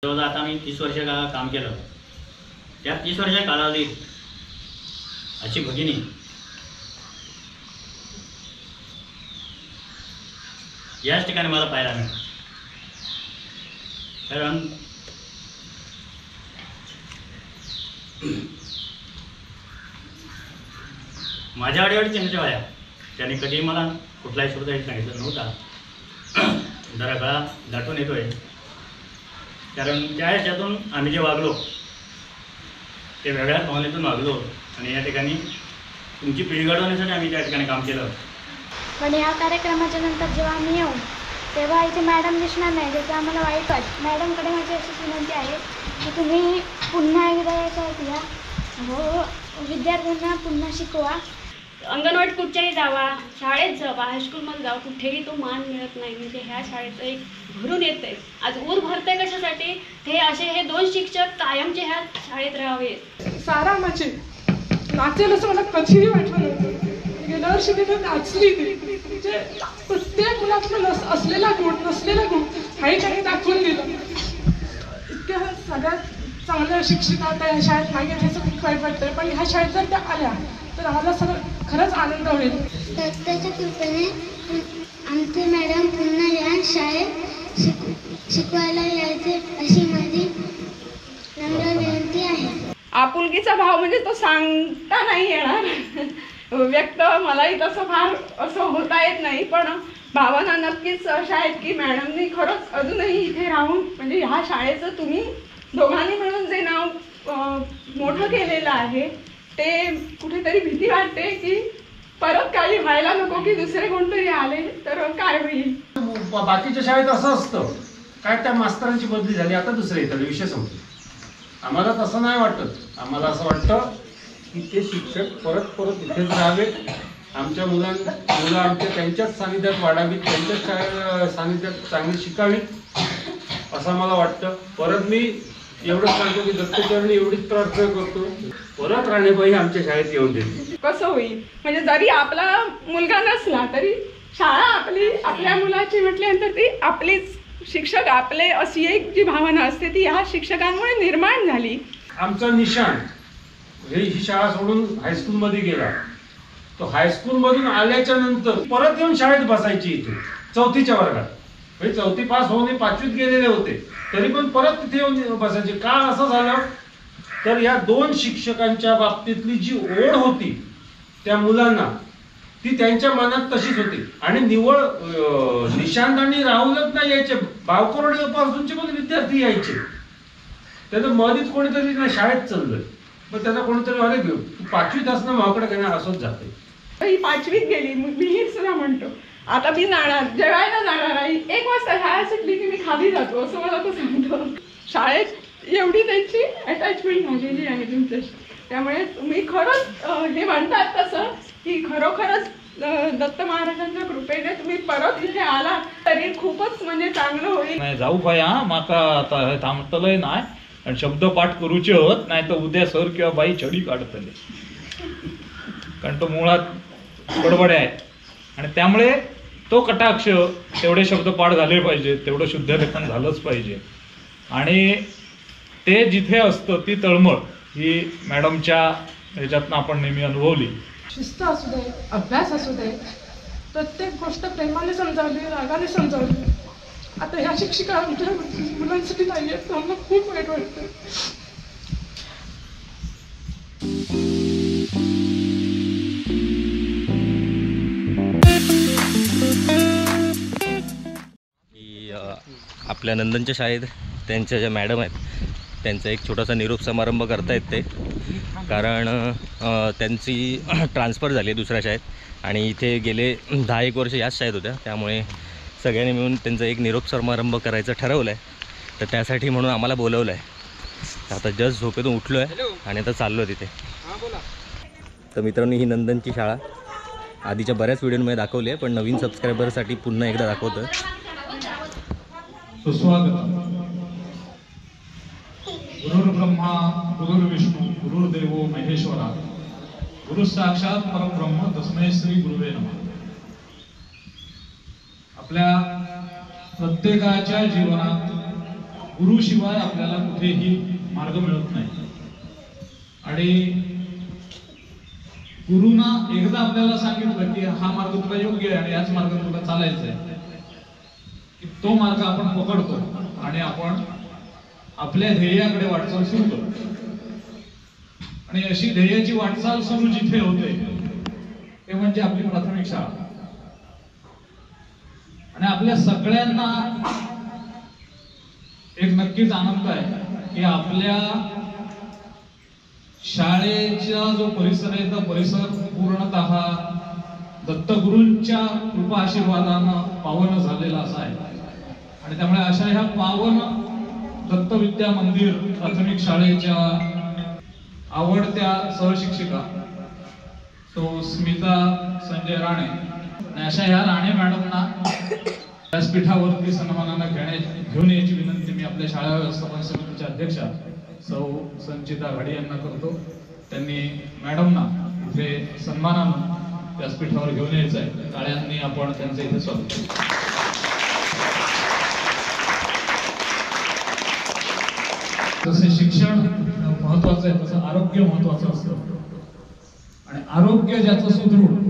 जवळ आता मी 30 वर्ष काम केलं. त्या 30 वर्षाच्या कालावधीत अशी भगिनी याच ठिकाणी मला पाहायला मिळाली. कारण माझ्या अडीअडचणीच्या वाया त्याने कधी मला कुठलाही शब्द सांगितलं नव्हता. जरा गळा दाटून येतोय कारण त्या ह्याच्यातून आम्ही जे वागलो ते वेगळ्या भावनेतून वागलो आणि या ठिकाणी तुमची पिढी घडवण्यासाठी आम्ही त्या ठिकाणी काम केलं. पण या कार्यक्रमाच्या नंतर जेव्हा आम्ही येऊ तेव्हा इथे मॅडम दिसणार नाही, त्याचं आम्हाला वाईट वाटतं. मॅडमकडे माझी अशीच विनंती आहे की तुम्ही पुन्हा एकदा याच्यात या व विद्यार्थ्यांना पुन्हा शिकवा. अंगणवाडी कुठच्याही जावा, शाळेत जावा, हायस्कूलमध्ये जावा, कुठेही तो मान मिळत नाही. म्हणजे ह्या शाळेचं एक भरून येत आहे. आज ऊर भरतंय कशासाठी? हे 2 शिक्षक कायमचे ह्या शाळेत राहावे. सारा माझे नाचेल असं मला कधीही वाटलं नव्हतं. गेल्या वर्षी तिथे नाचली ती. म्हणजे प्रत्येक मुलातून असलेला गुण नसलेला गुण हाही त्यांनी दाखवून दिलं. इतक्या सगळ्यात चांगल्या शिक्षिका त्या ह्या शाळेत नाही आहेत ह्याचं खूप वाईट वाटतं. पण ह्या शाळेत जर त्या आल्या तर आम्हाला खरंच आनंद होईल. दत्ताच्या कृपेने आमचे मॅडम पुन्हा या शाळेत शिकवायला यायचे अशी माझी नम्र विनंती आहे. आपुलकीचा भाव म्हणजे तो सांगता नाही येणार. व्यक्त मलाही तसं फार असं होता येत नाही, पण भावना नक्कीच अशा आहेत की मॅडमनी खरंच अजूनही इथे राहून म्हणजे ह्या शाळेचं तुम्ही दोघांनी मिळून जे नाव मोठं केलेलं आहे ते कुठेतरी भीती वाटते की परत काही व्हायला नको की दुसरे कोणतरी आले तर काय होईल. बाकीच्या शाळेत असं असतं काय त्या मास्तरांची बदली झाली आता दुसरे येतात विषय संपतो. आम्हाला तसं नाही वाटत. आम्हाला असं वाटतं की ते शिक्षक परत इथेच राहावे. आमच्या मुलं आमच्या त्यांच्याच सानिध्यात वाढावीत, त्यांच्याच सानिध्यात चांगली शिकावीत असं मला वाटतं. परत मी एवढंच सांगतो की दत्तचरणी एवढीच प्रार्थना करतो परत राणेबाई आमच्या शाळेत येऊन देते. कसं होईल म्हणजे जरी आपला मुलगा नसला तरी शाळा आपल्या मुलाची म्हटल्यानंतर ती आपलीच, शिक्षक आपले अशी एक जी भावना असते ती ह्या शिक्षकांमुळे निर्माण झाली. आमचा निशाण ही शाळा सोडून हायस्कूलमध्ये गेला. तो हायस्कूलमधून आल्याच्या नंतर परत येऊन शाळेत बसायची इथे 4थीच्या वर्गात. म्हणजे 4थी पास होऊन 5वीत गेलेले होते तरी पण परत तिथे येऊन बसायचे. का असं झालं तर या 2 शिक्षकांच्या बाबतीतली जी ओढ होती त्या मुलांना ती त्यांच्या मनात तशीच होती. आणि निवळ निशांत आणि राहुलच नाही यायचे, बावकरोडीपासूनचे पण विद्यार्थी यायचे. त्याचं मधीच कोणीतरी ना शाळेत चाललंय मग त्याला कोणीतरी वाले घेऊ तू 5वीत असणं माकडे घेणं असंच जाते. ही 5वीत गेली मी सुद्धा म्हणतो आता मी जाणार जेवायला जाणार आहे. 1 वाजता शाळा सुटली की मी खाली जातो असं मला तो सांगतो. शाळेत एवढी त्यांची अटॅचमेंट झालेली आहे तुमच्याशी. त्यामुळे तुम्ही खरंच हे म्हणतात तसं की खरोखरच दत्त महाराजांच्या कृपेने तुम्ही परत इथे आला तरी खूपच म्हणजे चांगलं होईल. जाऊ पाय माका आता थांबतलंय नाही आणि शब्दपाठ करूचे होत नाही तर उद्या सर किंवा बाई छडी काढतले. कारण तो मुळात बडबडे आहे आणि त्यामुळे तो कटाक्ष तेवढे शब्दपाठ झाले पाहिजे, तेवढं शुद्ध लेखन झालंच पाहिजे. आणि ते जिथे असतं ती तळमळ ही मॅडमच्या ह्याच्यातनं आपण नेहमी अनुभवली. शिस्त असू दे, अभ्यास असू दे, प्रत्येक गोष्ट प्रेमाने समजावली, रागाने समजावली. आता ह्या शिक्षिका आमच्या मुलांसाठी नाही आहेत, आम्हाला खूप वाईट वाटतं. आपल्या नंदनच्या शाळेत त्यांच्या ज्या मॅडम आहेत त्यांचा एक छोटासा निरोप समारंभ करतायत ते. कारण त्यांची ट्रान्सफर झाली आहे दुसऱ्या शाळेत आणि इथे गेले 10-1 वर्ष याच शाळेत होत्या. त्यामुळे सगळ्यांनी मिळून त्यांचा एक निरोप समारंभ करायचं ठरवलं आहे. तर त्यासाठी म्हणून आम्हाला बोलवलं आहे. आता जस्ट झोपेतून उठलो आहे आणि आता चाललो आहे तिथे. तर मित्रांनो ही नंदनची शाळा आधीच्या बऱ्याच व्हिडिओमध्ये दाखवली आहे पण नवीन सबस्क्रायबरसाठी पुन्हा एकदा दाखवतो. सुस्वागत. गुरुर्ब्रह्मा गुरुर्विष्णू गुरुर्देवो महेश्वरा गुरु साक्षात परब्रह्म तस्मै श्री गुरुवे नमः. आपल्या प्रत्येकाच्या जीवनात गुरुशिवाय आपल्याला कुठेही मार्ग मिळत नाही. आणि गुरुना एकदा आपल्याला सांगितलं की हा मार्ग तुला योग्य आहे आणि याच मार्गाने तुला चालायचं आहे, की तो मार्ग आपण पकडतो आणि आपण आपल्या ध्येयाकडे वाटचाल सुरू करतो. आणि अशी ध्येयाची वाटचाल सुरू जिथे होते ते म्हणजे आपली प्राथमिक शाळा. आणि आपल्या सगळ्यांना एक नक्कीच आनंद आहे की आपल्या शाळेचा जो परिसर आहे तो परिसर पूर्णतः दत्तगुरूंच्या कृपा आशीर्वादानं पावन झालेला असा आहे. आणि त्यामुळे अशा ह्या पावन दत्तविद्या मंदिर प्राथमिक शाळेच्या आवडत्या सहशिक्षिका सो स्मिता संजय राणे आणि अशा ह्या राणे मॅडमना व्यासपीठावरती सन्मानानं घेऊन यायची विनंती मी आपल्या शाळा व्यवस्थापन समितीच्या अध्यक्षा सौ संचिता घाडी यांना करतो. त्यांनी मॅडमना इथे सन्मानानं व्यासपीठावर घेऊन यायचं आहे. टाळ्यांनी आपण त्यांचं इथे स्वागत करू. जसे शिक्षण महत्वाचं आहे तसं आरोग्य महत्वाचं असतं. आणि आरोग्य ज्याचं सुदृढ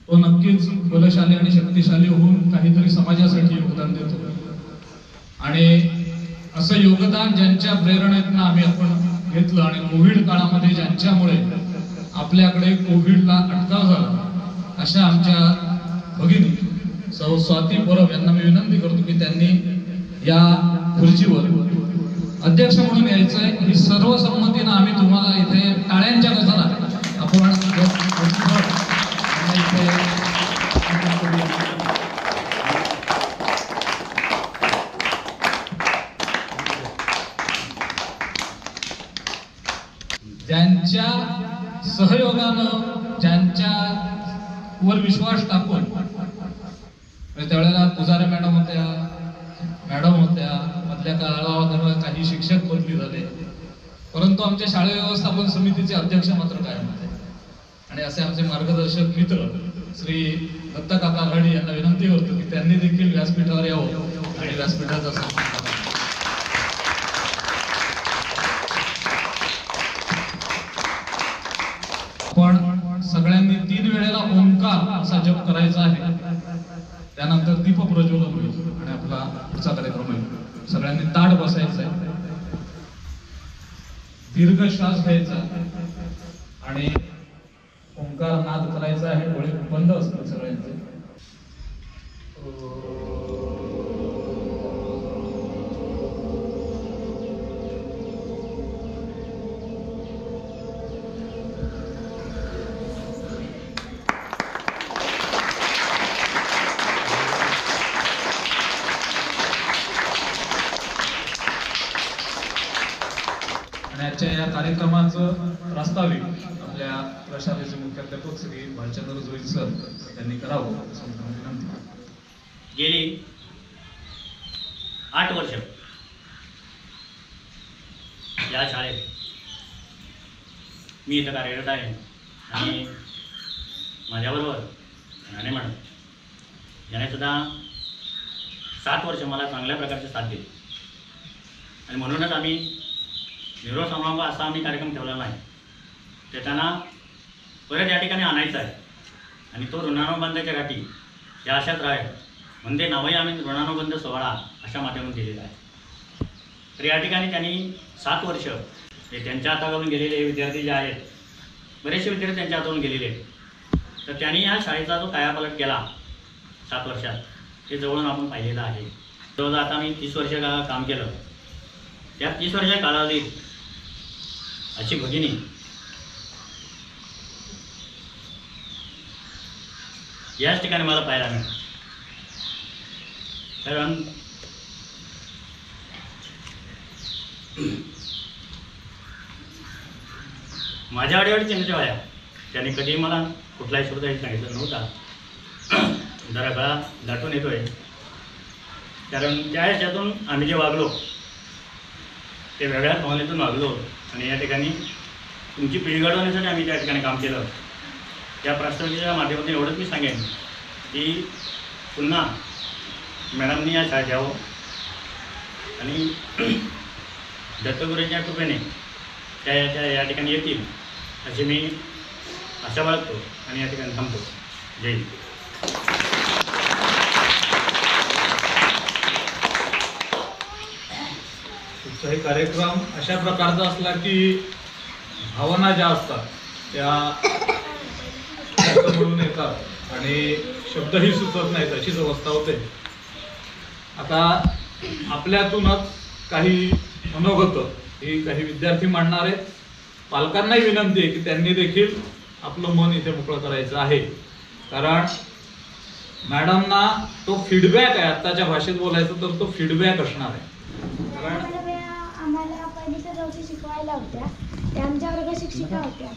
तो नक्कीच बलशाली आणि शक्तिशाली होऊन काहीतरी समाजासाठी योगदान देतो. आणि असं योगदान ज्यांच्या प्रेरणेतनं आपण घेतलं आणि कोविड काळामध्ये ज्यांच्यामुळे आपल्याकडे कोविडला अटकाव झाला अशा आमच्या भगिनी सौ स्वाती परब यांना मी विनंती करतो की त्यांनी या खुर्चीवर अध्यक्ष म्हणून यायचंय. ही सर्वसंमतीनं आम्ही तुम्हाला इथे टाळ्यांच्या गजरात आपण ज्यांच्या सहयोगानं ज्यांच्या वर विश्वास टाकून त्यावेळेला पुजारे मॅडम होत्या, मधल्या काळात काही शिक्षक बदली झाले, परंतु आमच्या शाळा व्यवस्थापन समितीचे अध्यक्ष मात्र कायम होते. आणि असे आमचे मार्गदर्शक मित्र श्री दत्त काका घाडी यांना विनंती करतो की त्यांनी देखील व्यासपीठावर यावं आणि व्यासपीठाचा पण सगळ्यांनी 3 वेळेला ओंकार असा जप करायचा आहे. त्यानंतर दीप प्रज्वलन होईल आणि आपला पुढचा कार्यक्रम होईल. सगळ्यांनी ताठ बसायचं आहे, दीर्घ श्वास घ्यायचा आणि ओंकार नाद करायचा आहे. डोळे बंद असतात सगळ्यांचे. आजच्या या कार्यक्रमाचं प्रास्ताविक आपल्या प्रशालेचे मुख्याध्यापक श्री भालचंद्र जोईत सर यांनी करावं असं विनंती. गेली 8 वर्ष या शाळेत मी इथं कार्यरत आहे. आणि माझ्याबरोबर राणे मॅडम याने सुद्धा 7 वर्ष मला चांगल्या प्रकारचे साथ दिली. आणि म्हणूनच आम्ही निरोप समारंभ असा आम्ही कार्यक्रम ठेवलेला नाही. ते त्यांना परत या ठिकाणी आणायचं आहे. आणि तो ऋणानुबंधाच्या गाठी या अशाच राहील म्हणजे नावही आम्ही ऋणानुबंध सोहळा अशा माध्यमातून दिलेला आहे. तर या ठिकाणी त्यांनी 7 वर्ष हे त्यांच्या हातावरून गेलेले विद्यार्थी जे आहेत, बरेचसे विद्यार्थी त्यांच्या हातावरून गेलेले आहेत. तर त्यांनी या शाळेचा जो कायापालट केला 7 वर्षात ते जवळून आपण पाहिलेलं आहे. जवळ आता मी 30 वर्ष काम केलं. त्या 30 वर्षाच्या कालावधीत अशी भगिनी याच ठिकाणी मला पाहायला मिळाली. कारण माझ्या आडीवाडी चिन्हाच्या वाया त्यांनी कधीही मला कुठलाही शब्द सांगितलं नव्हता. जरा गळा दाटून येतोय कारण त्या ह्याच्यातून आम्ही जे वागलो ते वेगळ्या भावनेतून वागलो. आणि या ठिकाणी तुमची पिढी घडवण्यासाठी आम्ही त्या ठिकाणी काम केलं. त्या प्रास्ताविकेच्या माध्यमातून एवढंच मी सांगेन की पुन्हा मॅडमनी या शाळेत यावं आणि दत्तगुरूंच्या कृपेने त्या या ठिकाणी येतील अशी मी आशा बाळगतो आणि या ठिकाणी थांबतो. जय हिंद. कुठचाही कार्यक्रम अशा प्रकारचा असला की भावना ज्या असतात त्या जास्त मिळून येतात आणि शब्दही सुचत नाहीत अशीच अवस्था होते. आता आपल्यातूनच काही मनोगत ही काही विद्यार्थी मांडणार आहेत. पालकांनाही विनंती आहे की त्यांनी देखील आपलं मन इथे मोकळं करायचं आहे, कारण मॅडमना तो फीडबॅक आहे. आत्ताच्या भाषेत बोलायचं तर तो फीडबॅक असणार आहे. कारण आम्हाला पहिली ते चौथी शिकवायला होत्या, त्या आमच्या वर्ग शिक्षिका होत्या.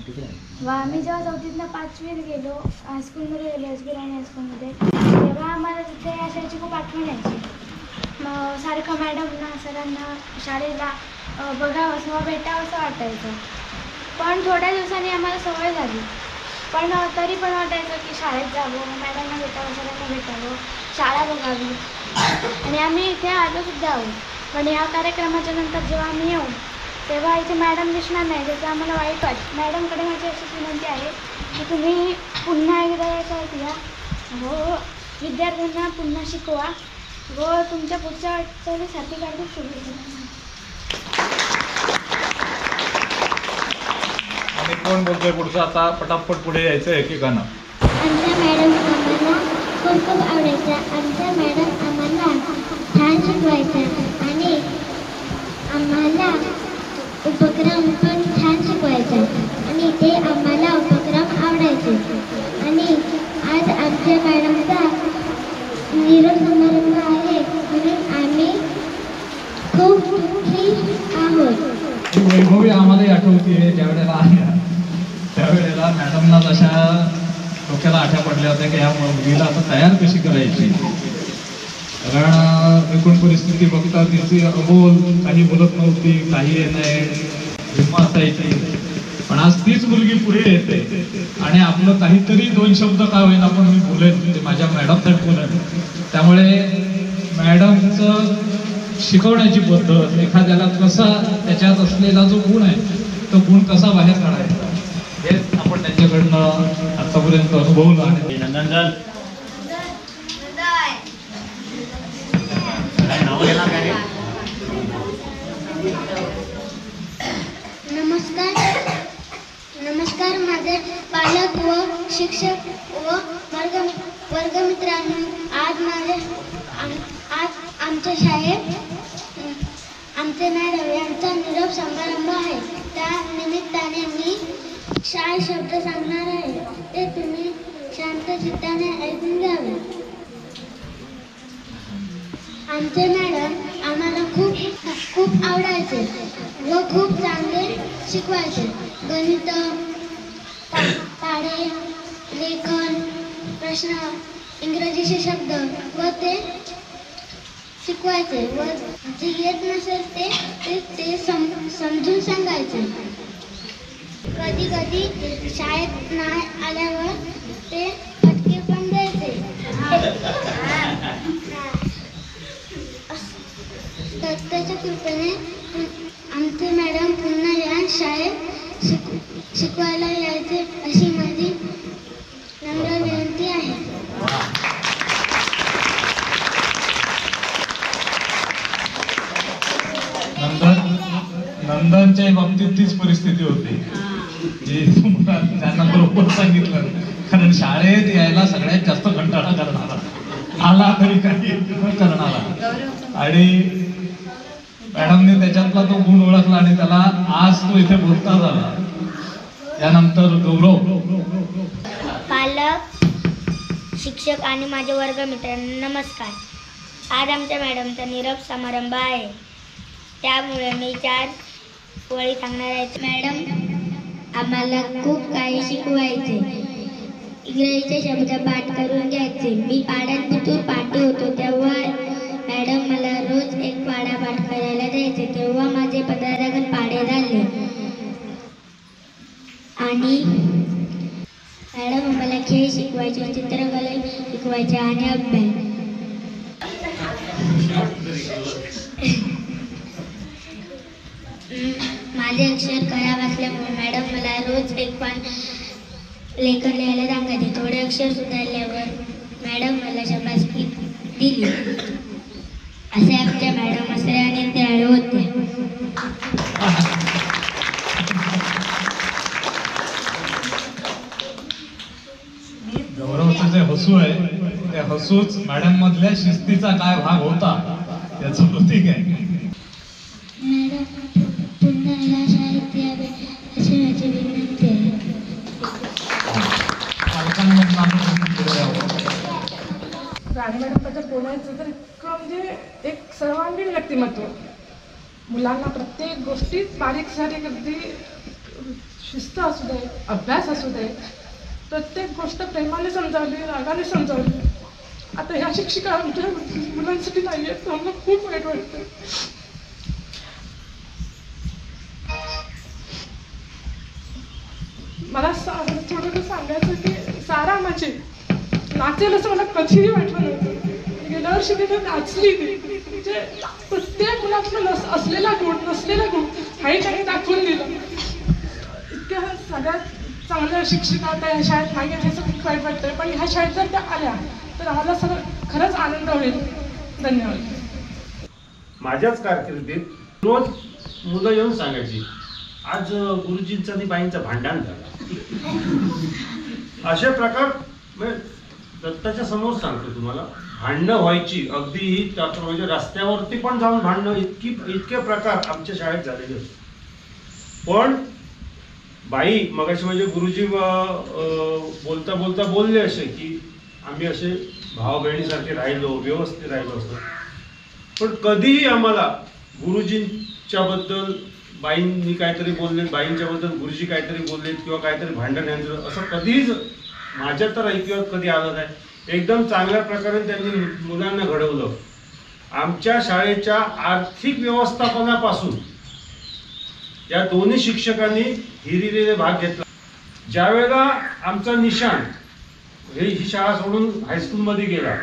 व आम्ही जेव्हा चौथीतनं 5वीत गेलो, हायस्कूलमध्ये गेलो, हायस्कूल आणि हायस्कूलमध्ये, तेव्हा आम्हाला तिथे असायची खूप आठवण यायची. मग सारखं मॅडमना सरांना शाळेला बघावं असं भेटावं असं वाटायचं. पण थोड्या दिवसांनी आम्हाला सवय झाली, पण तरी पण वाटायचं की शाळेत जावं, मॅडमना भेटावं, सरांना भेटावं, शाळा बघावी. आणि आम्ही इथे आलो सुद्धा आहोत. पण या कार्यक्रमाच्या नंतर जेव्हा आम्ही येऊ तेव्हा इथे मॅडम दिसणार नाही, त्याचं आम्हाला वाईट वाटतं. मॅडमकडे माझी अशीच विनंती आहे की तुम्ही पुन्हा एकदा या शाळेत या व विद्यार्थ्यांना पुन्हा शिकवा व तुमच्या पुढच्या वाटचालीसाठी काही शुभेच्छा. आणि कोण बोलतोय पुढचं? आता पटापट पुढे यायचं एकेकानं. आमच्या मॅडम आम्हाला खूप खूप आवडायच्या. आमच्या मॅडम आम्हाला छान शिकवायच्या आणि आम्हाला उपक्रम पण छान शिकवायचा आणि ते आम्हाला उपक्रम आवडायचे. आणि आज आमच्या मॅडमचा निरोप समारंभ आहे म्हणून आम्ही खूप सुखी आहोत. वैभवी आम्हालाही आठवते ज्यावेळेला आल्या त्यावेळेला मॅडमना जशा डोक्याला आठ्या पडल्या होत्या की ह्या मुलीला आता तयार कशी करायची. कारण एकूण परिस्थिती बघता तिची अबोल, काही बोलत नव्हती, काही नाही हिम्मत असायची. पण आज तीच मुलगी पुढे येते आणि आपलं काहीतरी 2 शब्द का होईना पण मी बोलेन, ते माझ्या मॅडमसाठी बोलेन. त्यामुळे मॅडमचं शिकवण्याची पद्धत, एखाद्याला कसा त्याच्यात असलेला जो गुण आहे तो गुण कसा बाहेर काढायचा हेच आपण त्यांच्याकडनं आतापर्यंत अनुभवलं. आणि नंदन नाव घेणार काय? नमस्कार माझे पालक व शिक्षक व वर्गमित्रांनो, आज आमच्या शाळेत आमचे मॅडम यांचा निरोप समारंभ आहे. त्या निमित्ताने मी 4 शब्द सांगणार आहे, ते तुम्ही शांत चित्ताने ऐकून घ्यावे. आमचे मॅडम आम्हाला खूप आवडायचे व खूप चांगले शिकवायचे. गणित, पाढे, लेखन, प्रश्न, इंग्रजीचे शब्द व ते शिकवायचे व जे येत नसेल ते समजून सांगायचे. कधी कधी शाळेत नाही आल्यावर ते फटके पण द्यायचे. त्याच्या कृपेने आमचे मॅडम पुन्हा या शाळेत शिकवायला यायचे अशी माझी नम्र विनंती आहे. नंदनच्या बाबतीत तीच परिस्थिती होती की तुम्हाला त्यांना बरोबर सांगितलं, कारण शाळेत यायला सगळ्यात जास्त कंटाळा करणारा, आला तरी काही करणारा. आणि मॅडमने त्याच्यातला तो गुण ओळखला आणि त्याला आज तो इथे बोलता झाला. त्यानंतर गौरव. पालक, शिक्षक आणि माझे वर्गमित्रांना नमस्कार. आज आमच्या मॅडमचा निरोप समारंभ आहे, त्यामुळे मी 4 वळी सांगणार आहे. मॅडम आम्हाला खूप काही शिकवायचे. इंग्रजीचे शब्द पाठ करून घ्यायचे. मी पाड्यात बितूर पाठी होतो तेव्हा मॅडम मला रोज एक पाडा पाठ करायला द्यायचे. तेव्हा माझे 15 पाढे झाले. आणि मॅडम आम्हाला खेळ शिकवायचे, चित्रकला शिकवायचे आणि अभ्यास. माझे अक्षर खराब असल्यामुळे मॅडम मला रोज एक पान लेखन लिहायला सांगायचे. थोडे अक्षर सुधारल्यावर मॅडम मला शाबासकी दिली. असे आमच्या मॅडम असरे आणि दयाळू होते. गौरवचं जे हसू आहे ते हसूच मॅडम मधल्या शिस्तीचा काय भाग होता त्याचं प्रतीक आहे. मॅडम पुन्हा या शाळेत यावे अशी माझी विनंती आहे. राणी मॅडमबद्दल बोलायचं तर इतकं म्हणजे एक सर्वांगीण व्यक्तिमत्व. मुलांना प्रत्येक गोष्टीत बारीक सारीक अगदी शिस्त असू दे, अभ्यास असू दे, प्रत्येक गोष्ट प्रेमाने समजावली, रागाने समजावली. आता ह्या शिक्षिका आमच्या मुलांसाठी नाही आहेत, आम्हाला खूप वाईट वाटतं. मला थोडं सांगायचं की सारा माझी नाचेल असं मला कधीही वाटलं नव्हतं. गेल्या वर्षी तिथे नाचली ती. म्हणजे प्रत्येक मुलातून असलेला गुण, नसलेला गुण काही काही दाखवून दिलं. इतक्या सगळ्यात चांगल्या शिक्षिका आता ह्या शाळेत नाही आहेत, हे खूप वाईट वाटतंय. पण ह्या शाळेत जर त्या आल्या तर आम्हाला सगळं खरंच आनंद होईल. धन्यवाद. माझ्याच कारकिर्दीत रोज मुलं येऊन सांगायची, आज गुरुजींचं आणि बाईंचं भांडण झालं. असे प्रकार म्हणजे दत्ताच्या समोर सांगतो तुम्हाला, भांडणं व्हायची अगदी म्हणजे रस्त्यावरती पण जाऊन भांडणं, इतके प्रकार आमच्या शाळेत झालेले होते. पण बाई मगाशी म्हणजे गुरुजी बोलता बोलता बोलले असे की आम्ही असे भाऊ बहिणीसारखे राहिलो, व्यवस्थित राहिलो असतो. पण कधीही आम्हाला गुरुजींच्या बद्दल बाईंनी काहीतरी बोलले, बाईंच्या बद्दल गुरुजी काहीतरी बोललेत किंवा काहीतरी भांडण झालं असं कधीच माझ्या तर ऐकिवात कधी आलं नाही. एकदम चांगल्या प्रकारे त्यांनी मुलांना घडवलं. आमच्या शाळेच्या आर्थिक व्यवस्थापनापासून या दोन्ही शिक्षकांनी हिरिरीने भाग घेतला. ज्यावेळेला आमचा निशाण ही शाळा सोडून हायस्कूलमध्ये गेला,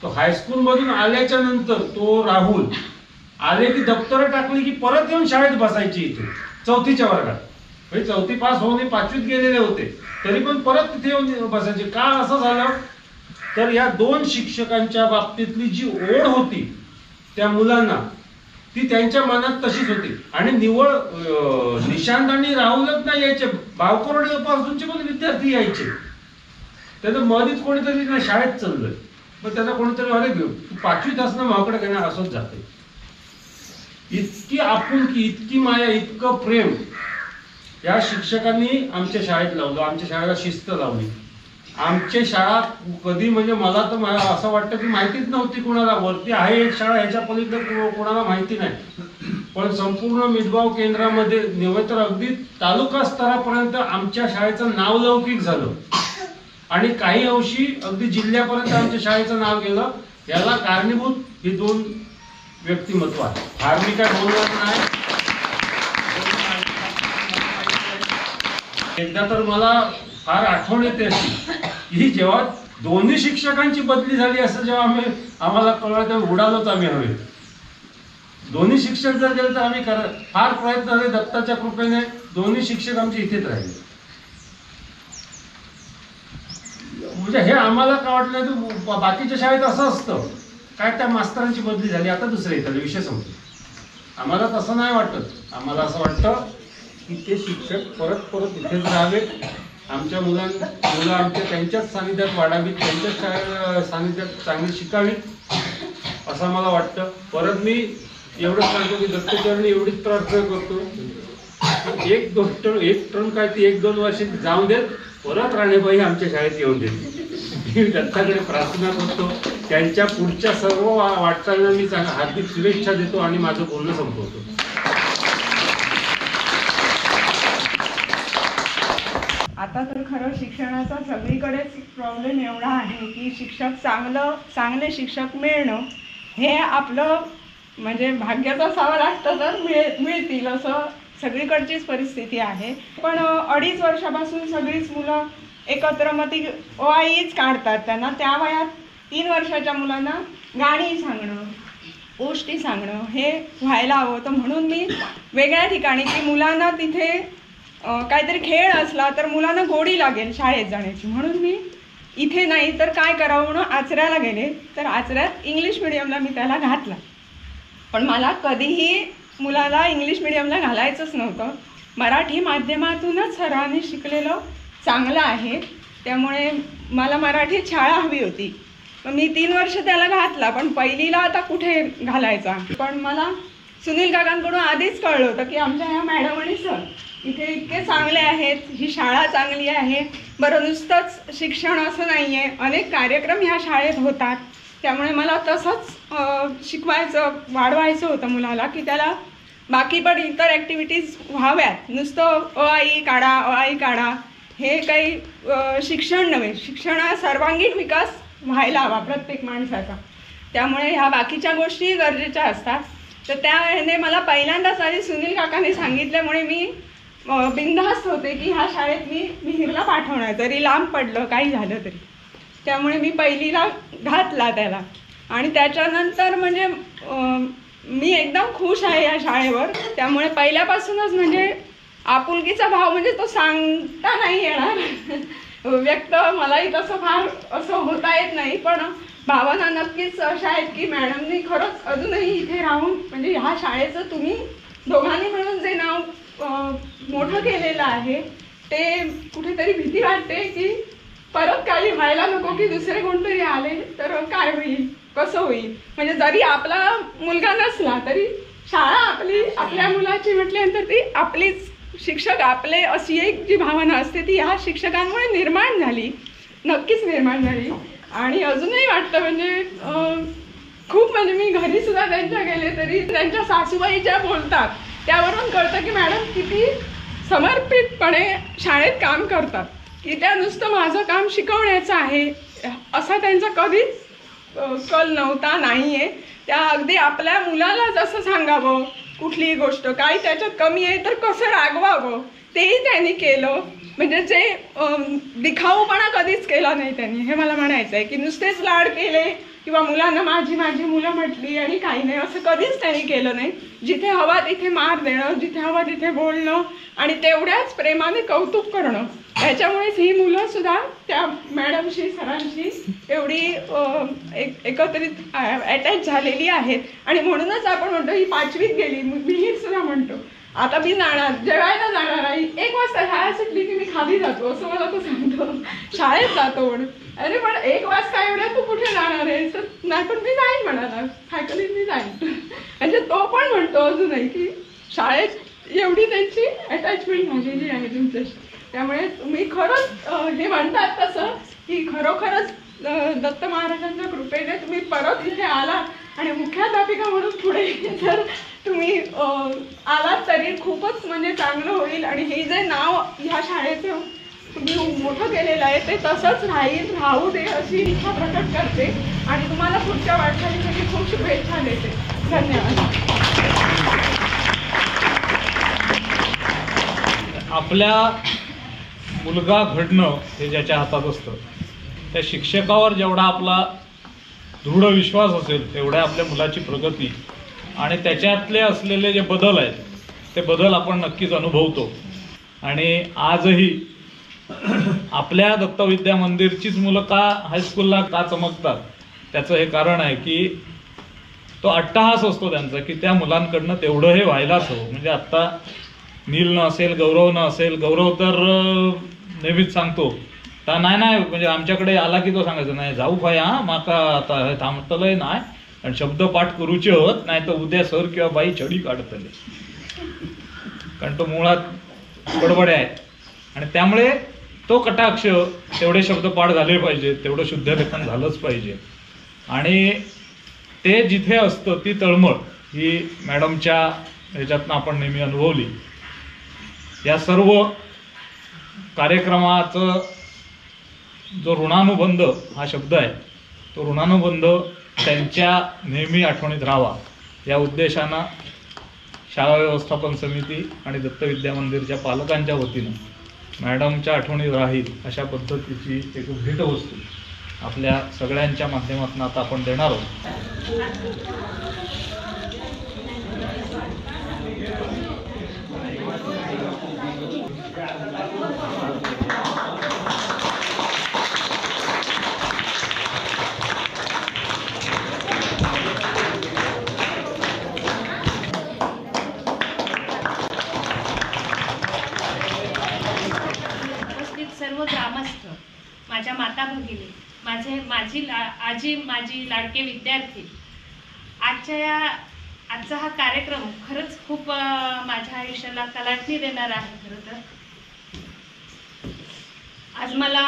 तो हायस्कूलमधून आल्याच्या नंतर तो राहुल आले की दप्तरं टाकली की परत येऊन शाळेत बसायची इथे 4थीच्या वर्गात. म्हणजे 4थी पास होऊन 5वीत गेलेले होते तरी पण परत तिथे येऊन बसायचे. का असं झालं तर या दोन शिक्षकांच्या बाबतीतली जी ओढ होती त्या मुलांना, ती त्यांच्या मनात तशीच होती. आणि निवळ निशांत आणि राहुलच नाही यायचे, बावकरोडीपासूनचे पण विद्यार्थी यायचे. त्याचं मधीच कोणीतरी ना शाळेत चाललंय, मग त्यांना कोणीतरी अरे तू 5वीत असणं माकडे घेणं असंच जाते. इतकी आपुलकी, इतकी माया, इतकं प्रेम या शिक्षकांनी आमच्या शाळेत लावलं. आमच्या शाळेला शिस्त लावली. आमची शाळा कधी म्हणजे मला तर असं वाटतं की माहितीच नव्हती कुणाला. वरती आहे एक शाळा, ह्याच्या पलीकडे कोणाला माहिती नाही. पण संपूर्ण मितभाव केंद्रामध्ये नव्हे तर अगदी तालुका स्तरापर्यंत आमच्या शाळेचं नावलौकिक झालं आणि काही अंशी अगदी जिल्ह्यापर्यंत आमच्या शाळेचं नाव गेलं. याला कारणीभूत ही दोन व्यक्तिमत्व आहे. फार मी काय बोलणार नाही. एकदा तर मला फार आठवण येते अशी की जेव्हा दोन्ही शिक्षकांची बदली झाली असं जेव्हा आम्हाला कळलं तेव्हा उडालोच आम्ही हवे. दोन्ही शिक्षक जर गेले तर आम्ही फार प्रयत्न झाले. दत्ताच्या कृपेने दोन्ही शिक्षक आमचे इथेच राहिले. म्हणजे हे आम्हाला काय वाटलं तर बाकीच्या शाळेत असं असतं काय त्या मास्तरांची बदली झाली आता दुसरे येतात विषय संपतो. आम्हाला तसं नाही वाटत. आम्हाला असं वाटतं की ते शिक्षक परत परत इथेच राहावेत. आमच्या मुलं आमच्या त्यांच्याच सानिध्यात वाढावीत, त्यांच्याच सानिध्यात चांगली शिकावीत असं मला वाटतं. परत मी एवढंच सांगतो की दत्तचरणी एवढीच प्रार्थना करतो एक टर्म काय ती 1-2 वर्ष जाऊन देत, परत राणेबाई आमच्या शाळेत येऊन देत. मी दत्ताकडे प्रार्थना करतो. त्यांच्या पुढच्या सर्व वाटचालींना मी हार्दिक शुभेच्छा देतो आणि माझं बोलणं संपवतो. आता तर खरं शिक्षणाचा सगळीकडेच प्रॉब्लेम एवढा आहे की चांगले शिक्षक मिळणं हे आपलं म्हणजे भाग्याचं असावं लागतं तर मिळतील असं सगळीकडचीच परिस्थिती आहे. पण 2.5 वर्षापासून सगळीच मुलं एकत्र मग ती ओआईच काढतात. त्यांना त्या वयात 3 वर्षाच्या मुलांना गाणी सांगणं, गोष्टी सांगणं हे व्हायला हवं होतं. म्हणून मी वेगळ्या ठिकाणी की मुलांना तिथे काहीतरी खेळ असला तर मुलांना गोडी लागेल शाळेत जाण्याची, म्हणून मी इथे नाही तर काय करावं म्हणून आचऱ्याला गेले. तर आचऱ्यात इंग्लिश मिडियमला मी त्याला घातला. पण मला कधीही मुलाला इंग्लिश मिडियमला घालायचंच नव्हतं. मराठी माध्यमातूनच सरांनी शिकलेलं चांगलं आहे, त्यामुळे मला मराठीत शाळा हवी होती. मग मी 3 वर्ष त्याला घातला, पण पहिलीला आता कुठे घालायचा. पण मला सुनील काकांकडून आधीच कळलं होतं की आमच्या ह्या मॅडम आणि सर इथे इतके चांगले आहेत, ही शाळा चांगली आहे. बरं, नुसतंच शिक्षण असं नाही आहे, अनेक कार्यक्रम ह्या शाळेत होतात. त्यामुळे मला तसंच शिकवायचं, वाढवायचं होतं मुलाला की त्याला बाकी पण इतर ॲक्टिव्हिटीज व्हाव्यात. नुसतं अ आई काढा हे काही शिक्षण नव्हे. शिक्षण सर्वांगीण विकास व्हायला हवा प्रत्येक माणसाचा, त्यामुळे ह्या बाकीच्या गोष्टी गरजेच्या असतात. तर त्या ह्याने मला पहिल्यांदाच आधी सुनील काकाने सांगितल्यामुळे मी बिनधास्त होते की ह्या शाळेत मी मिहीरला पाठवणार, जरी लांब पडलं काही झालं तरी. त्यामुळे मी पहिलीला घातला त्याला. आणि त्याच्यानंतर म्हणजे मी एकदम खुश आहे या शाळेवर. त्यामुळे पहिल्यापासूनच म्हणजे आपुलकीचा भाव म्हणजे तो सांगता नाही येणार व्यक्त, मलाही तसं फार असं होता येत नाही. पण भावना नक्कीच अशा आहेत की मॅडमनी खरंच अजूनही इथे राहून म्हणजे ह्या शाळेचं तुम्ही दोघांनी मिळून जे नाव मोठं केलेलं आहे ते कुठेतरी भीती वाटते की परत काही व्हायला नको की दुसरे कोणतरी आले तर काय होईल, कसं होईल. म्हणजे जरी आपला मुलगा नसला तरी शाळा आपली, आपल्या मुलाची म्हटल्यानंतर ती आपलीच, शिक्षक आपले, अशी एक जी भावना असते ती ह्या शिक्षकांमुळे निर्माण झाली, नक्कीच निर्माण झाली. आणि अजूनही वाटतं म्हणजे खूप म्हणजे मी घरी सुद्धा त्यांच्या गेले तरी त्यांच्या सासूबाई ज्या बोलतात त्यावरून कळतं की मॅडम किती समर्पितपणे शाळेत काम करतात, की त्या नुसतं माझं काम शिकवण्याचं आहे असा त्यांचा कधीच कल नव्हता, नाही आहे. त्या अगदी आपल्या मुलाला जसं सांगावं कुठलीही गोष्ट, काही त्याच्यात कमी आहे तर कसं रागवावं तेही त्यांनी केलं. म्हणजे जे दिखाऊपणा कधीच केला नाही त्यांनी, हे मला म्हणायचं आहे. की नुसतेच लाड केले किंवा मुलांना माझी मुलं म्हटली आणि काही नाही असं कधीच त्यांनी केलं नाही. जिथे हवा तिथे मार देणं, जिथे हवा तिथे बोलणं आणि तेवढ्याच प्रेमाने कौतुक करणं, त्याच्यामुळेच ही मुलं सुद्धा त्या मॅडमशी, सरांशी एवढी एकत्रित अटॅच झालेली आहेत. आणि म्हणूनच आपण म्हणतो ही 5वीत गेली, मी सुद्धा म्हणतो आता मी जाणार, जेवायला जाणार आहे 1 वाजता शाळा सुटली की मी खाली जातो असं मला तो सांगतो, शाळेत जातो म्हणून. अरे पण 1 वाजता एवढ्या तू कुठे जाणार आहे, तर नाही पण मी जाईन म्हणाला, सायकलीत मी जाईन. म्हणजे तो पण म्हणतो अजूनही की शाळेत एवढी त्यांची अटॅचमेंट झालेली आहे तुमच्याशी. त्यामुळे तुम्ही खरंच हे म्हणतात तसं की खरोखरच दत्त महाराजांच्या कृपेने तुम्ही परत इथे आला आणि मुख्याध्यापिका म्हणून पुढे जर तुम्ही आलात तरी खूपच म्हणजे चांगलं होईल. आणि हे जे नाव ह्या शाळेचं तुम्ही मोठं केलेलं आहे ते तसंच राहू दे अशी इच्छा प्रकट करते आणि तुम्हाला पुढच्या वाटचालीसाठी खूप शुभेच्छा देते. धन्यवाद. आपल्या मुलगा घडणं हे ज्याच्या हातात असतं, त्या शिक्षकावर जेवढा आपला दृढ विश्वास असेल तेवढ्या आपल्या मुलाची प्रगती आणि त्याच्यातले असलेले जे बदल आहेत ते बदल आपण नक्कीच अनुभवतो. आणि आजही आपल्या दत्तविद्या मंदिरचीच मुलं का हायस्कूलला का चमकतात त्याचं हे कारण आहे की तो अट्टहास असतो त्यांचा की त्या मुलांकडनं तेवढं हे व्हायलाच हवं. म्हणजे आत्ता नील न असेल, गौरव न असेल, गौरव तर नेहमीच सांगतो तर नाही म्हणजे आमच्याकडे आला की तो सांगायचं नाही जाऊ भाया माका आता हे थांबतलंय नाही आणि शब्द पाठ करूचे होत नाही तर उद्या सर किंवा बाई छडी काढतले, कारण तो मुळात बडबडे आहे. आणि त्यामुळे तो कटाक्ष तेवढे शब्द पाठ झाले पाहिजे, तेवढं शुद्ध लेखन झालंच पाहिजे. आणि ते जिथे असतं ती तळमळ ही मॅडमच्या ह्याच्यातनं आपण नेहमी अनुभवली. या सर्व कार्यक्रमाचं जो ऋणानुबंध हा शब्द आहे तो ऋणानुबंध त्यांच्या नेहमी आठवणीत राहावा या उद्देशानं शाळा व्यवस्थापन समिती आणि दत्तविद्या मंदिरच्या पालकांच्या वतीनं मॅडमच्या आठवणीत राहील अशा पद्धतीची एक भेटवस्तू आपल्या सगळ्यांच्या माध्यमातून आता आपण देणार आहोत. माझ्या माता भगिनी, माझी लाडके विद्यार्थी, आजचा हा कार्यक्रम खरंच खूप माझ्या आयुष्याला कलाटणी देणार आहे. खरं तर आज मला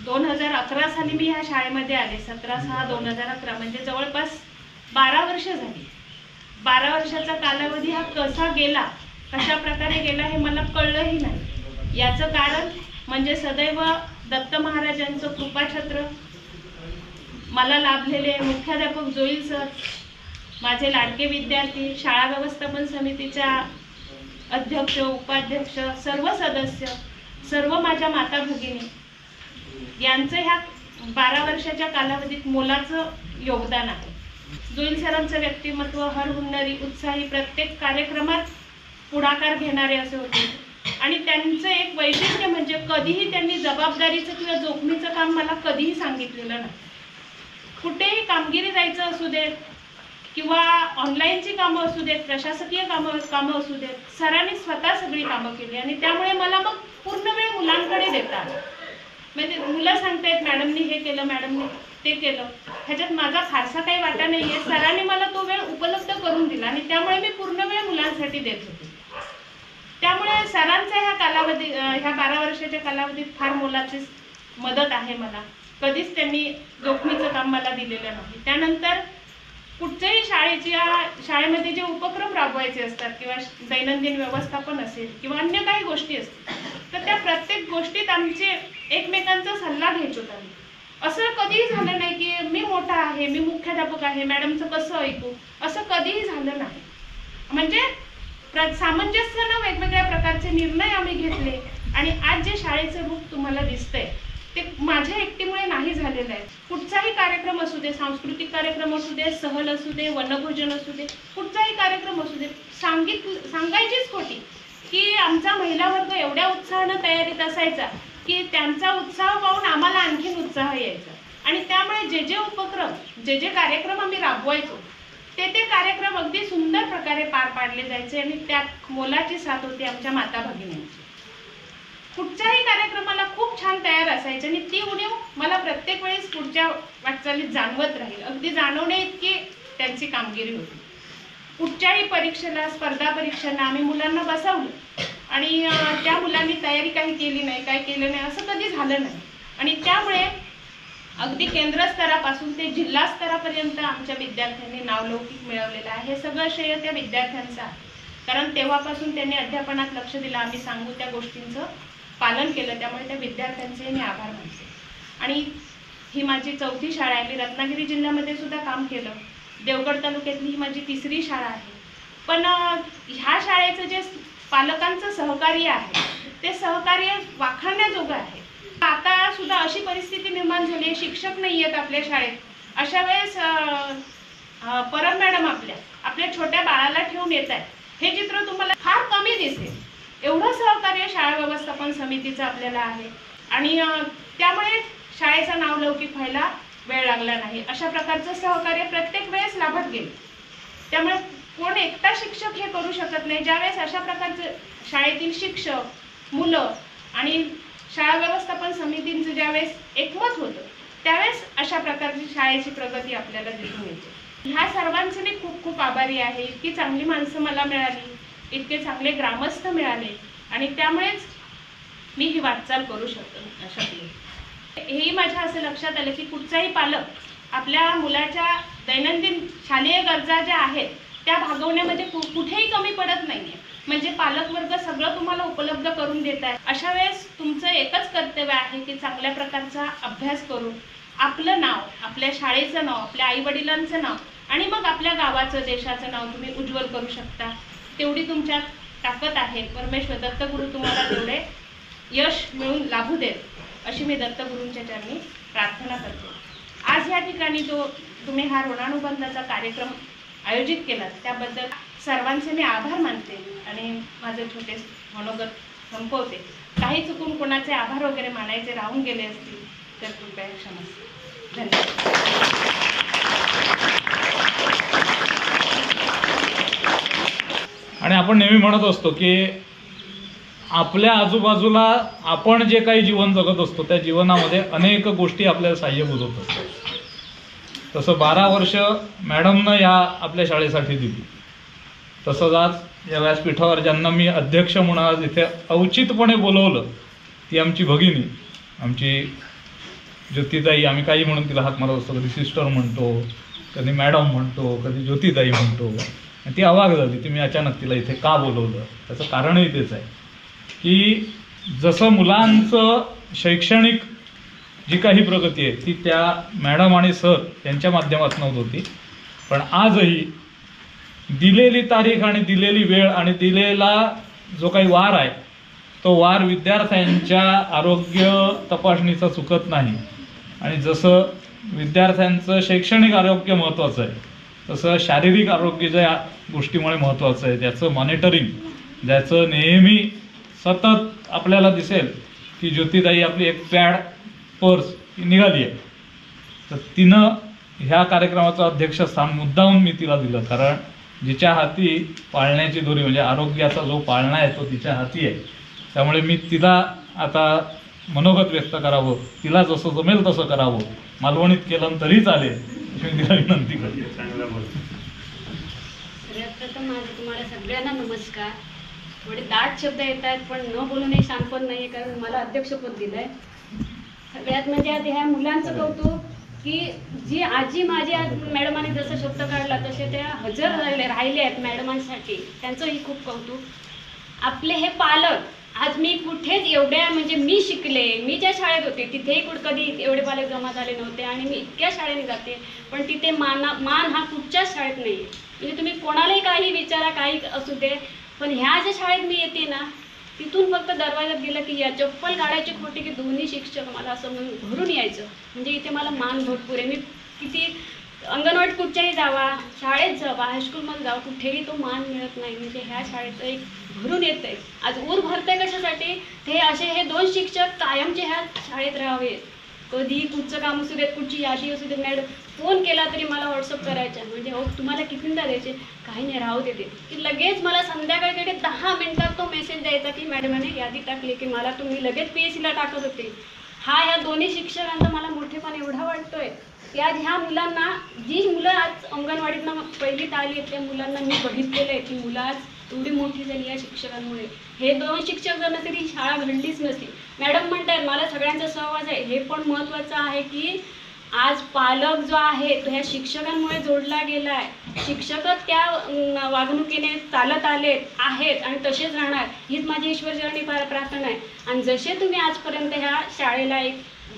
2011 साली मी ह्या शाळेमध्ये आले. 17/6/2011 म्हणजे जवळपास 12 वर्ष झाली. 12 वर्षाचा कालावधी हा कसा गेला, कशा प्रकारे गेला हे मला कळलंही नाही. याचं कारण म्हणजे सदैव दत्त महाराजांचं कृपाछत्र, मला लाभलेले मुख्याध्यापक जोईल सर, माझे लाडके विद्यार्थी, शाळा व्यवस्थापन समितीच्या अध्यक्ष, उपाध्यक्ष, सर्व सदस्य, सर्व माझ्या माता भगिनी यांचं ह्या 12 वर्षाच्या कालावधीत मोलाचं योगदान आहे. जोईल सरांचं व्यक्तिमत्व हरहुन्नरी, उत्साही, प्रत्येक कार्यक्रमात पुढाकार घेणारे असे होते. आणि त्यांचं एक वैशिष्ट्य म्हणजे कधीही त्यांनी जबाबदारीचं किंवा जोखमीचं काम मला कधीही सांगितलेलं नाही. कुठेही कामगिरी जायचं असू देत किंवा ऑनलाईनची कामं असू देत, प्रशासकीय कामं असू देत, सरांनी स्वतः सगळी कामं केली. आणि त्यामुळे मला मग पूर्ण वेळ मुलांकडे देता आला. म्हणजे मुलं सांगतायत मॅडमनी हे केलं, मॅडमनी ते केलं, ह्याच्यात माझा फारसा काही वाटा नाही आहे. सरांनी मला तो वेळ उपलब्ध करून दिला आणि त्यामुळे मी पूर्ण वेळ मुलांसाठी देत होते. त्यामुळे सरांचा ह्या 12 वर्षाच्या कालावधीत फार मोलाची मदत आहे मला. कधीच त्यांनी जोखमीचं काम मला दिलेलं नाही. त्यानंतर कुठच्याही शाळेमध्ये जे उपक्रम राबवायचे असतात किंवा दैनंदिन व्यवस्थापन असेल किंवा अन्य काही गोष्टी असतील, तर त्या प्रत्येक गोष्टीत आमचे एकमेकांचा सल्ला घ्यायचो आम्ही. असं कधीही झालं नाही की मी मोठा आहे, मी मुख्याध्यापक आहे, मॅडमचं कसं ऐकू, असं कधीही झालं नाही. म्हणजे सामंजस्यानं वेगवेगळ्या प्रकारचे निर्णय आम्ही घेतले. आणि आज जे शाळेचं रूप तुम्हाला दिसतंय ते माझ्या एकटीमुळे नाही झालेलं आहे. कुठचाही कार्यक्रम असू दे, सांस्कृतिक कार्यक्रम असू दे, सहल असू दे, वनभोजन असू दे, कुठचाही कार्यक्रम असू दे, सांगायचीच खोटी की आमचा महिला वर्ग एवढ्या उत्साहानं तयारीत असायचा की त्यांचा उत्साह पाहून आम्हाला आणखीन उत्साह यायचा. आणि त्यामुळे जे उपक्रम, जे कार्यक्रम आम्ही राबवायचो ते कार्यक्रम अगदी सुंदर प्रकारे पार पाडले जायचे. आणि त्यात मोलाची साथ होती आमच्या माता भगिनींची. कुठच्याही कार्यक्रमाला खूप छान तयार असायचे आणि ती उणीव मला प्रत्येक वेळेस पुढच्या वाटचालीत जाणवत राहील. अगदी जाणवणे इतकी त्यांची कामगिरी होती. कुठच्याही परीक्षेला, स्पर्धा परीक्षांना आम्ही मुलांना बसवलं आणि त्या मुलांनी तयारी काही केली नाही, काय केलं नाही असं कधी झालं नाही. आणि त्यामुळे अगदी केंद्र स्तरापासून ते जिल्हा स्तरापर्यंत आमच्या विद्यार्थ्यांनी नावलौकिक मिळवलेलं आहे. हे सगळं श्रेय त्या विद्यार्थ्यांचं आहे. कारण तेव्हापासून त्यांनी अध्यापनात लक्ष दिलं, आम्ही सांगू त्या गोष्टींचं पालन केलं. त्यामुळे त्या विद्यार्थ्यांचे मी आभार मानते. आणि ही माझी 4थी शाळा आहे. मी रत्नागिरी जिल्ह्यामध्ये सुद्धा काम केलं. देवगड तालुक्यातली ही माझी 3री शाळा आहे. पण ह्या शाळेचं जे पालकांचं सहकार्य आहे ते सहकार्य वाखाणण्याजोगं आहे. आता सुद्धा अशी परिस्थिती निर्माण झाली आहे, शिक्षक नाही आहेत आपल्या शाळेत. अशा वेळेस परम मॅडम आपल्या छोट्या बाळाला ठेवून येत आहेत. हे चित्र तुम्हाला फार कमी दिसेल. एवढं सहकार्य शाळा व्यवस्थापन समितीचं आपल्याला आहे. आणि त्यामुळे शाळेचं नावलौकिक व्हायला वेळ लागला नाही. अशा प्रकारचं सहकार्य प्रत्येक वेळेस लाभत गेलं. त्यामुळे कोण एकटा शिक्षक हे करू शकत नाही. ज्यावेळेस अशा प्रकारचं शाळेतील शिक्षक, मुलं आणि शाळा व्यवस्थापन समितींचं ज्यावेळेस एकमत होतं त्यावेळेस अशा प्रकारची शाळेची प्रगती आपल्याला दिसून येते. ह्या सर्वांचे मी खूप खूप आभारी आहे. इतकी चांगली माणसं मला मिळाली, इतके चांगले ग्रामस्थ मिळाले आणि त्यामुळेच मी ही वाटचाल करू शकले. हेही माझ्या असं लक्षात आलं की कुठचाही पालक आपल्या मुलाच्या दैनंदिन शालेय गरजा ज्या आहेत त्या भागवण्यामध्ये कुठेही कमी पडत नाहीये. म्हणजे पालकवर्ग सगळं तुम्हाला उपलब्ध करून देत आहे. अशा वेळेस तुमचं एकच कर्तव्य आहे की चांगल्या प्रकारचा अभ्यास करून आपलं नाव, आपल्या शाळेचं नाव, आपल्या आईवडिलांचं नाव आणि मग आपल्या गावाचं, देशाचं नाव तुम्ही उज्ज्वल करू शकता. तेवढी तुमच्यात ताकद आहे. परमेश्वर दत्तगुरू तुम्हाला तेवढे यश मिळून लाभू देत अशी मी दत्तगुरूंच्या चरणी प्रार्थना करते. आज या ठिकाणी तुम्ही हा ऋणानुबंधाचा कार्यक्रम आयोजित केला त्याबद्दल सर्वांचे मी आभार मानते आणि माझे छोटे मनोगत संपवते. काही चुकून कोणाचे आभार वगैरे मानायचे राहून गेले असतील तर कृपया क्षमा. धन्यवाद. आणि आपण नेहमी म्हणत असतो की आपल्या आजूबाजूला आपण जे काही जीवन जगत असतो त्या जीवनामध्ये अनेक गोष्टी आपल्याला साहाय्यभूत होत असतात. तसं 12 वर्ष मॅडमनं या आपल्या शाळेसाठी दिली. तसंच आज या व्यासपीठावर ज्यांना मी अध्यक्ष म्हणून आज इथे औचित्यपणे बोलवलं ती आमची भगिनी, आमची ज्योतिताई. आम्ही काही म्हणून तिला हाक मारत असतो, कधी सिस्टर म्हणतो, कधी मॅडम म्हणतो, कधी ज्योतिताई म्हणतो. ती अवाक झाली, तुम्ही अचानक तिला इथे का बोलवलं. त्याचं कारणही तेच आहे की जसं मुलांचं शैक्षणिक जी काही प्रगती आहे ती त्या मॅडम आणि सर यांच्या माध्यमातून होत होती, पण आजही दिलेली तारीख आणि दिलेली वेळ आणि दिलेला जो काही वार आहे तो वार विद्यार्थ्यांच्या आरोग्य तपासणीचा चुकत नाही. आणि जसं विद्यार्थ्यांचं शैक्षणिक आरोग्य महत्त्वाचं आहे तसं शारीरिक आरोग्य ज्या गोष्टीमुळे महत्त्वाचं आहे त्याचं मॉनिटरिंग, ज्याचं नेहमी सतत आपल्याला दिसेल की ज्योतिताई आपली एक पॅड पर्स निघाली आहे. तर तिनं ह्या कार्यक्रमाचं अध्यक्षस्थान मुद्दाहून मी तिला दिलं, कारण जिच्या हाती पाळण्याची दोरी म्हणजे आरोग्याचा जो पाळणा आहे तो तिच्या हाती आहे. त्यामुळे मी तिला आता मनोगत व्यक्त करावं, तिला जसं जमेल तसं करावं, मालवणीत केलं तरी चालेल मी तिला विनंती करते. सगळ्यात प्रथम माझं तुम्हाला सगळ्यांना नमस्कार. थोडे दाट शब्द येत आहेत पण न बोलूनही शांतपण नाही आहे, कारण मला अध्यक्षपद दिलं आहे. सगळ्यात म्हणजे आता ह्या मुलांचं कौतुक की जी आजी माझी आज मॅडमाने जसं शब्द काढला तसे त्या हजर राहिले आहेत मॅडमांसाठी, त्यांचंही खूप कौतुक. आपले हे पालक आज मी कुठेच एवढ्या म्हणजे मी शिकले, मी ज्या शाळेत होते तिथेही कधी एवढे पालक जमा झाले नव्हते आणि मी इतक्या शाळेने जाते पण तिथे मान हा कुठच्याच शाळेत नाही आहे. म्हणजे तुम्ही कोणालाही काही विचारा, काही असू दे, पण ह्या ज्या शाळेत मी येते ना तिथून फक्त दरवाजात गेलं की या चप्पल काढायची खोटी की दोन्ही शिक्षक मला असं म्हणून भरून यायचं. म्हणजे इथे मला मान भरपूर आहे. मी किती अंगणवाडीत कुठच्याही जावा, शाळेत जावा, हायस्कूलमध्ये जावा, कुठेही तो मान मिळत नाही. म्हणजे ह्या शाळेचं एक भरून येत आहे. आज ऊर भरतंय कशासाठी, ते असे हे 2 शिक्षक कायमचे ह्या शाळेत राहावे. कधी कुठचं काम असू देत, कुठची यादी असू देत, मॅडम फोन केला तरी मला व्हॉट्सअप करायचा. म्हणजे हो तुम्हाला कितींदा द्यायचे, काही नाही राहू देते की लगेच मला संध्याकाळी 10 मिनिटात तो मेसेज द्यायचा की मॅडमाने यादी टाकली की मला तुम्ही लगेच PSCला टाकत होते. ह्या दोन्ही शिक्षकांचा मला मोठेपण एवढा वाटतोय की आज ह्या मुलांना, जी मुलं आज अंगणवाडीतनं पहिलीत आली आहेत त्या मुलांना मी बघितलेलं आहे की मुलं आज एवढी मोठी झाली या शिक्षकांमुळे. हे 2 शिक्षक जर नसते ती शाळा घडलीच नसती. मॅडम म्हणतात मला सगळ्यांचा सहवास आहे, हे पण महत्त्वाचं आहे की आज पालक जो आहे तो ह्या शिक्षकांमुळे जोडला गेला आहे. शिक्षकच त्या वागणुकीने चालत आहेत आणि तसेच राहणार, हीच माझी ईश्वरचरणी प्रार्थना आहे. आणि जसे तुम्ही आजपर्यंत ह्या शाळेला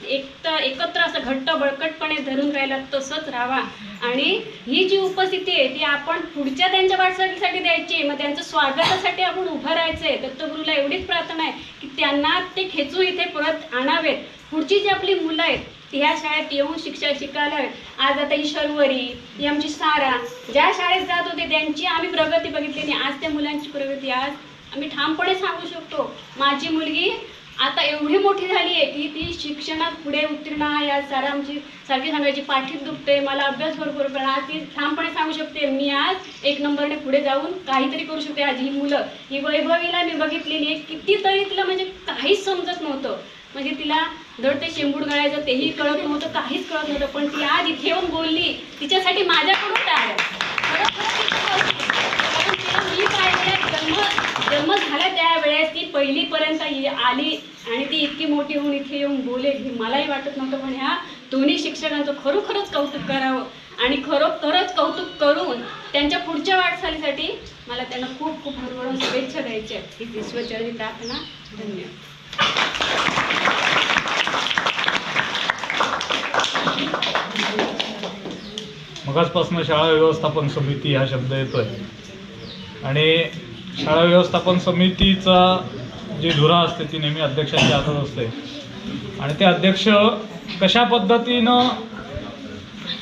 एकत्र असं घट्ट बळकटपणे धरून राहिला तसंच राहा. आणि ही जी उपस्थिती आहे ती आपण पुढच्या त्यांच्या वाटचालीसाठी द्यायची, मग त्यांचं स्वागतासाठी आपण उभं राहायचं आहे. दत्तगुरूला एवढीच प्रार्थना आहे की त्यांना ते खेचून इथे परत आणावेत. पुढची जी आपली मुलं आहेत ती ह्या शाळेत येऊन शिकायला हवेत. आज आता ही शर्वरी, ही आमची सारा ज्या शाळेत जात होते त्यांची आम्ही प्रगती बघितली नाही. आज त्या मुलांची प्रगती आज आम्ही ठामपणे सांगू शकतो. माझी मुलगी आता एवढी मोठी झाली आहे की ती शिक्षणात पुढे उत्तीर्ण आहे. आज सारा आमची सारखी सांगायची पाठीत दुखते, मला अभ्यास भरपूर, पण आज ती ठामपणे सांगू शकते मी आज 1 नंबरने पुढे जाऊन काहीतरी करू शकते. आज ही मुलं, ही वैभवीला मी बघितलेली आहे, कितीतरी तिला म्हणजे काहीच समजत नव्हतं. म्हणजे तिला धड ते शेंबूड गळायचं तेही कळत नव्हतं, काहीच कळत नव्हतं, पण ती आज इथे येऊन बोलली. तिच्यासाठी माझ्याकडून काय मी पाहिजे जन्म झाला त्यावेळेस ती पहिलीपर्यंत आली आणि ती इतकी मोठी होऊन इथे येऊन बोलेल हे मलाही वाटत नव्हतं. पण ह्या दोन्ही शिक्षकांचं खरोखरच कौतुक करावं आणि खरोखरच कौतुक करून त्यांच्या पुढच्या वाटचालीसाठी मला त्यांना खूप खूप भरभरून शुभेच्छा द्यायच्या. ही ईश्वरचरणी प्रार्थना. धन्यवाद. मगाचपासून शाळा व्यवस्थापन समिती हा शब्द येतोय आणि शाळा व्यवस्थापन समितीचा जी धुरा असते ती नेहमी अध्यक्षाच्या हातात असते आणि ते अध्यक्ष कशा पद्धतीनं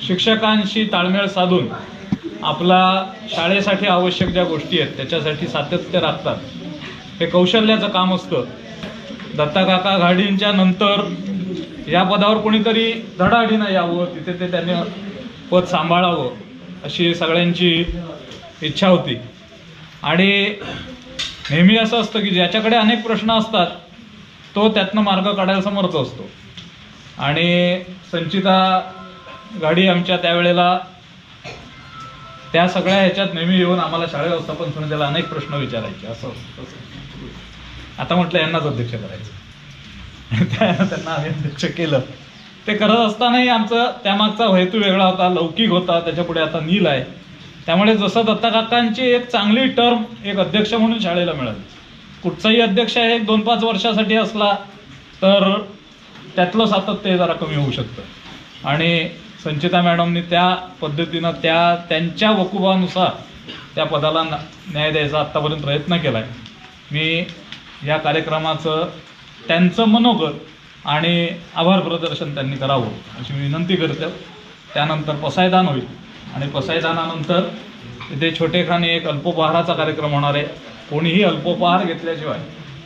शिक्षकांशी ताळमेळ साधून आपला शाळेसाठी आवश्यक ज्या गोष्टी आहेत त्याच्यासाठी सातत्य राखतात, हे कौशल्याचं काम असतं. दत्ता काका घाडींच्या नंतर या पदावर कोणीतरी धडाडीनं यावं, तिथे ते त्यांनी पद सांभाळावं अशी सगळ्यांची इच्छा होती आणि नेहमी असं असतं की ज्याच्याकडे अनेक प्रश्न असतात तो त्यातनं मार्ग काढायला समर्थ असतो. आणि संचिता गाडी आमच्या त्यावेळेला त्या सगळ्या ह्याच्यात नेहमी येऊन आम्हाला शाळा व्यवस्थापन समितीला अनेक प्रश्न विचारायचे. असं आता म्हटलं यांनाच अध्यक्ष करायचं, त्यांना आम्ही अध्यक्ष केलं. ते करत असतानाही आमचं त्यामागचा हेतू वेगळा होता, लौकिक होता. त्याच्या पुढे आता नील आहे. त्यामुळे जसं दत्ता काकांची एक चांगली टर्म एक अध्यक्ष म्हणून शाळेला मिळाली. कुठचाही अध्यक्ष एक 2-5 वर्षासाठी असला तर त्यातलं सातत्य जरा कमी होऊ शकतं. आणि संचिता मॅडमनी त्या पद्धतीनं त्यांच्या वकुबानुसार त्या पदाला न्याय द्यायचा आत्तापर्यंत प्रयत्न केला आहे. मी या कार्यक्रमाचं त्यांचं मनोगत आणि आभार प्रदर्शन त्यांनी करावं अशी मी विनंती करतो. त्यानंतर पसायदान होईल आणि पसायदानानंतर इथे छोटेखानी एक अल्पोपहाराचा कार्यक्रम होणार आहे. कोणीही अल्पोपहार घेतल्याशिवाय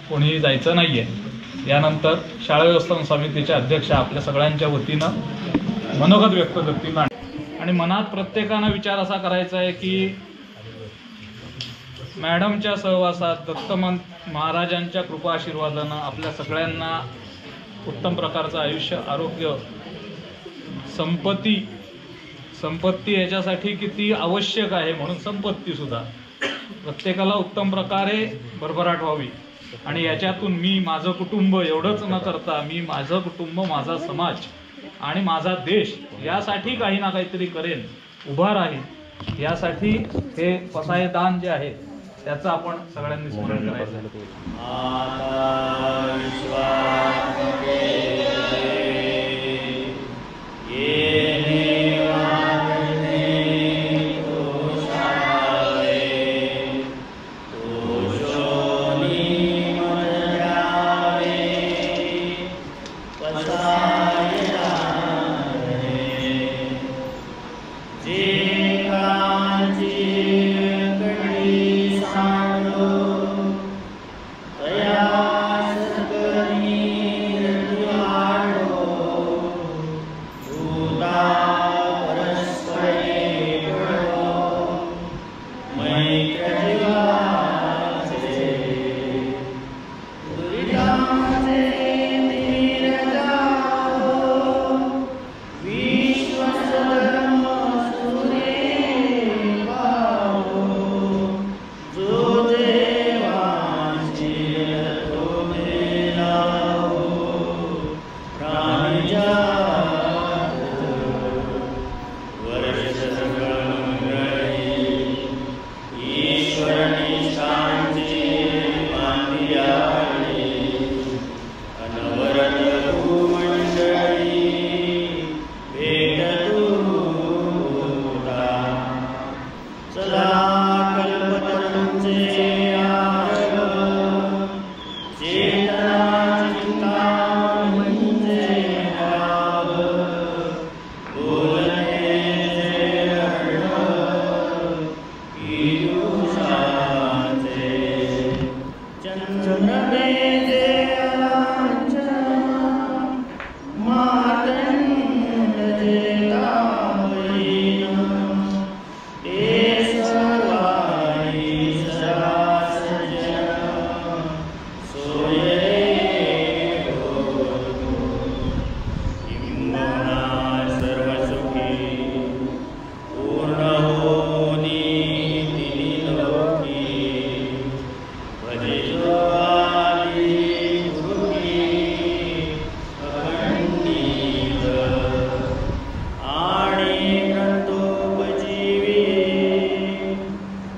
कोणीही जायचं नाही आहे. यानंतर शाळा व्यवस्थापन समितीच्या अध्यक्ष आपल्या सगळ्यांच्या वतीनं मनोगत व्यक्त करतील. आणि मनात प्रत्येकानं विचार असा करायचा आहे की मॅडमच्या सहवासात दत्त महाराजांच्या कृपा आशीर्वादानं आपल्या सगळ्यांना उत्तम प्रकारचं आयुष्य, आरोग्य, संपत्ती याच्यासाठी किती आवश्यक आहे म्हणून संपत्तीसुद्धा प्रत्येकाला उत्तम प्रकारे भरभराट व्हावी. आणि याच्यातून मी माझं कुटुंब एवढंच न करता मी माझं कुटुंब, माझा समाज आणि माझा देश यासाठी काही ना काहीतरी करेन, उभा राहील. यासाठी हे पसायदान जे आहे त्याचं आपण सगळ्यांनी स्मरण करायचं.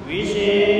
विशेष